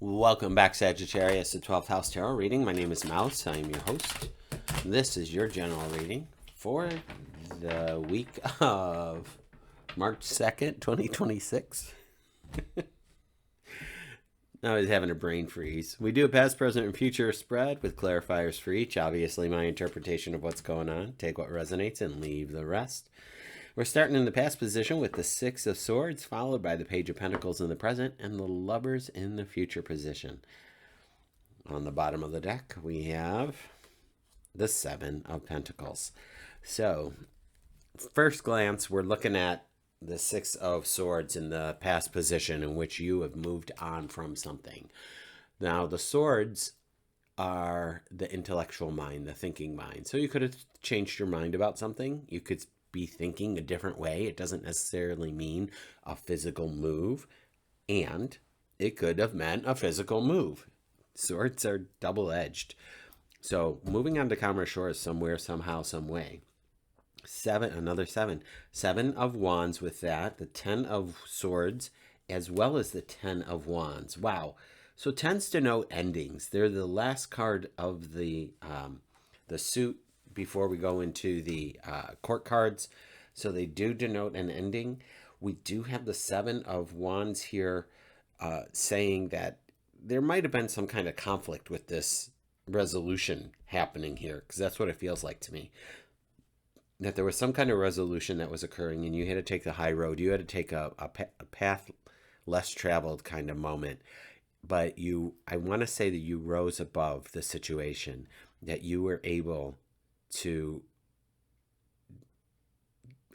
Welcome back, Sagittarius, to 12th House Tarot reading. My name is Mouse. I am your host. This is your general reading for the week of March 2nd, 2026. I was having a brain freeze. We do a past, present, and future spread with clarifiers for each. Obviously, my interpretation of what's going on. Take what resonates and leave the rest. We're starting in the past position with the Six of Swords, followed by the Page of Pentacles in the present, and the Lovers in the future position. On the bottom of the deck, we have the Seven of Pentacles. So, first glance, we're looking at the Six of Swords in the past position in which you have moved on from something. Now, the swords are the intellectual mind, the thinking mind. So you could have changed your mind about something. You could be thinking a different way. It doesn't necessarily mean a physical move, and it could have meant a physical move. Swords are double-edged. So moving on to Commerce Shores somewhere, somehow, some way. Another seven. Seven of Wands with that, the 10 of Swords, as well as the 10 of Wands. Wow. So tends to denote endings. They're the last card of the suit before we go into the court cards. So they do denote an ending. We do have the Seven of Wands here saying that there might have been some kind of conflict with this resolution happening here, because that's what it feels like to me. That there was some kind of resolution that was occurring and you had to take the high road. You had to take a path less traveled kind of moment. But I want to say that you rose above the situation, that you were able to,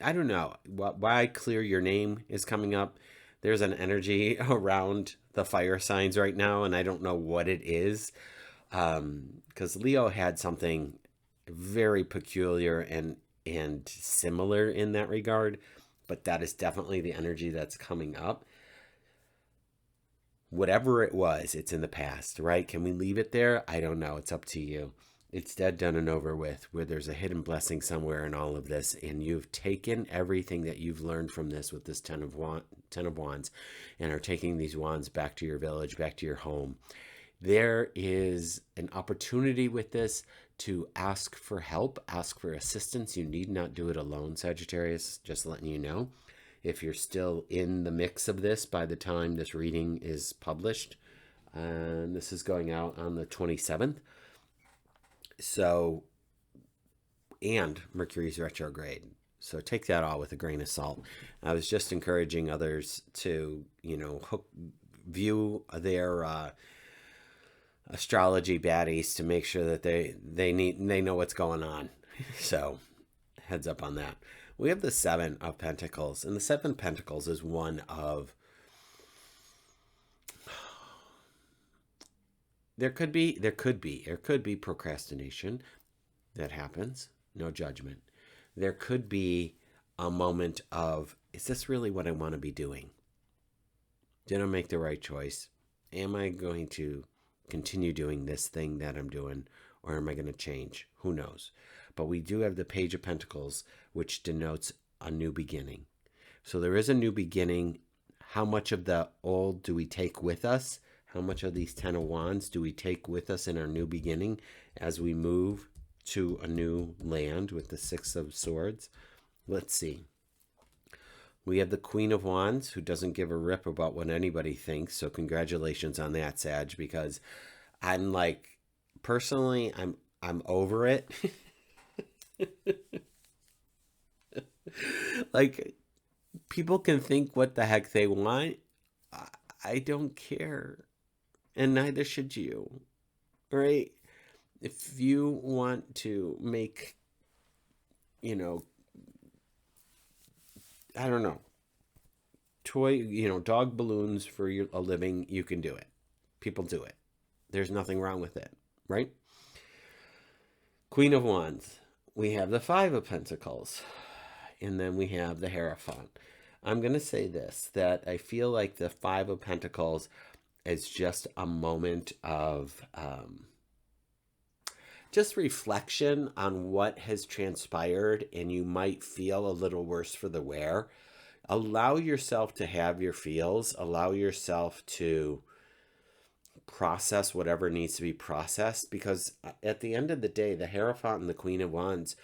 I don't know why clear your name is coming up. There's an energy around the fire signs right now, and I don't know what it is, because Leo had something very peculiar and similar in that regard, but that is definitely the energy that's coming up. Whatever it was, it's in the past, right? Can we leave it there? I don't know. It's up to you. It's dead, done, and over with, where there's a hidden blessing somewhere in all of this, and you've taken everything that you've learned from this with this 10 of Wands, and are taking these wands back to your village, back to your home. There is an opportunity with this to ask for help, ask for assistance. You need not do it alone, Sagittarius, just letting you know. If you're still in the mix of this by the time this reading is published, and this is going out on the 27th. So, and Mercury's retrograde. So take that all with a grain of salt. I was just encouraging others to, view their astrology baddies to make sure that they know what's going on. So, heads up on that. We have the Seven of Pentacles, and the Seven of Pentacles is one of, there could be procrastination that happens. No judgment. There could be a moment of, is this really what I want to be doing? Did I make the right choice? Am I going to continue doing this thing that I'm doing, or am I going to change? Who knows? But we do have the Page of Pentacles, which denotes a new beginning. So there is a new beginning. How much of the old do we take with us? How much of these 10 of Wands do we take with us in our new beginning as we move to a new land with the Six of Swords? Let's see. We have the Queen of Wands, who doesn't give a rip about what anybody thinks. So congratulations on that, Sag, because I'm like, personally, I'm over it. Like, people can think what the heck they want. I don't care. And neither should you, right? If you want to make, I don't know, dog balloons for a living, you can do it. People do it. There's nothing wrong with it, right? Queen of Wands. We have the Five of Pentacles. And then we have the Hierophant. I'm going to say this, that I feel like the Five of Pentacles is just a moment of just reflection on what has transpired, and you might feel a little worse for the wear. Allow yourself to have your feels. Allow yourself to process whatever needs to be processed, because at the end of the day, the Hierophant and the Queen of Wands,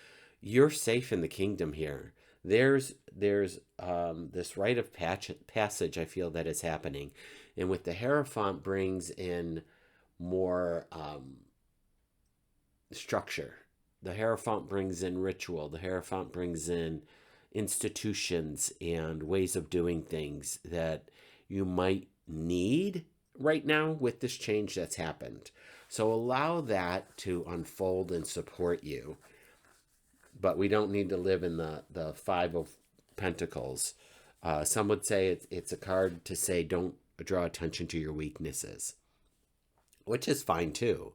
you're safe in the kingdom here. There's this rite of passage I feel that is happening, and with the Hierophant brings in more structure. The Hierophant brings in ritual. The Hierophant brings in institutions and ways of doing things that you might need right now with this change that's happened. So allow that to unfold and support you. But we don't need to live in the Five of Pentacles. Some would say it's a card to say don't draw attention to your weaknesses, which is fine too.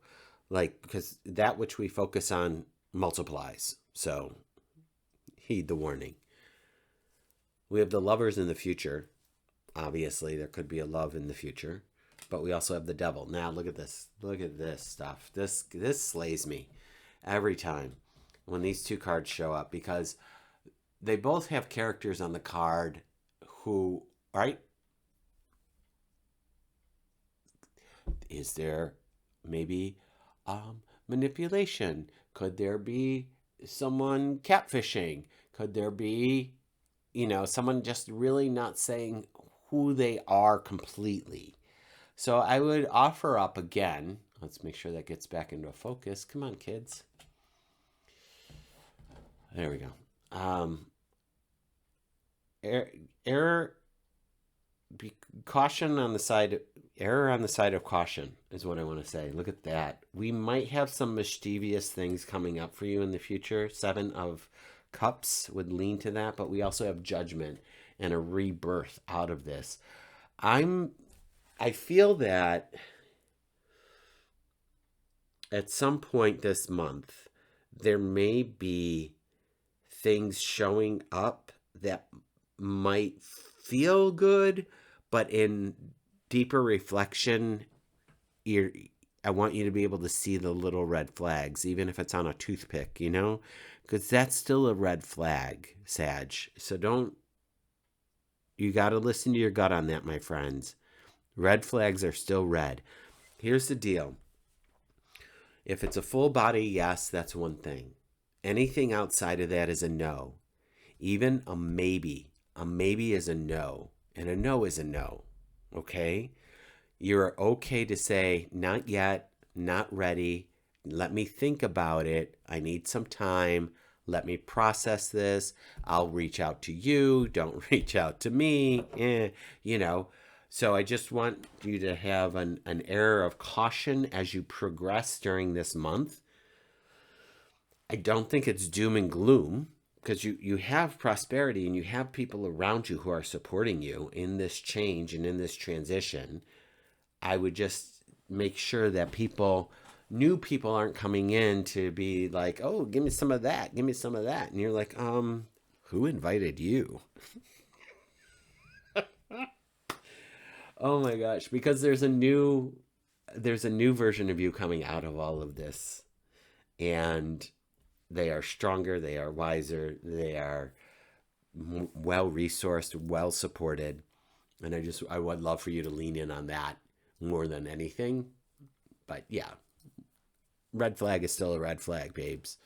Like, because that which we focus on multiplies. So heed the warning. We have the Lovers in the future. Obviously, there could be a love in the future. But we also have the Devil. Now, look at this. Look at this stuff. This slays me every time when these two cards show up, because they both have characters on the card who, right? Is there maybe manipulation? Could there be someone catfishing? Could there be, someone just really not saying who they are completely? So I would offer up again. Let's make sure that gets back into focus. Come on, kids. There we go. Caution on the side. Error on the side of caution is what I want to say. Look at that. We might have some mischievous things coming up for you in the future. 7 of Cups would lean to that, but we also have Judgment and a rebirth out of this. I feel that at some point this month, there may be things showing up that might feel good, but in deeper reflection, I want you to be able to see the little red flags, even if it's on a toothpick, because that's still a red flag, Sag. So you got to listen to your gut on that, my friends. Red flags are still red. Here's the deal. If it's a full body yes, that's one thing. Anything outside of that is a no. Even a maybe. A maybe is a no. And a no is a no. Okay? You're okay to say, not yet, not ready. Let me think about it. I need some time. Let me process this. I'll reach out to you. Don't reach out to me. So I just want you to have an air of caution as you progress during this month. I don't think it's doom and gloom, because you have prosperity and you have people around you who are supporting you in this change and in this transition. I would just make sure that new people aren't coming in to be like, oh, give me some of that. Give me some of that. And you're like, who invited you? Oh my gosh, because there's a new version of you coming out of all of this, and they are stronger, they are wiser, they are well resourced, well supported, and I would love for you to lean in on that more than anything. But yeah, red flag is still a red flag, babes.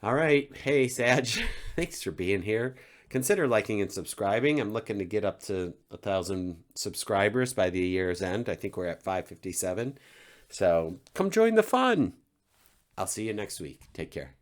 All right, hey Sag, thanks for being here. Consider liking and subscribing. I'm looking to get up to 1,000 subscribers by the year's end. I think we're at 557. So come join the fun. I'll see you next week. Take care.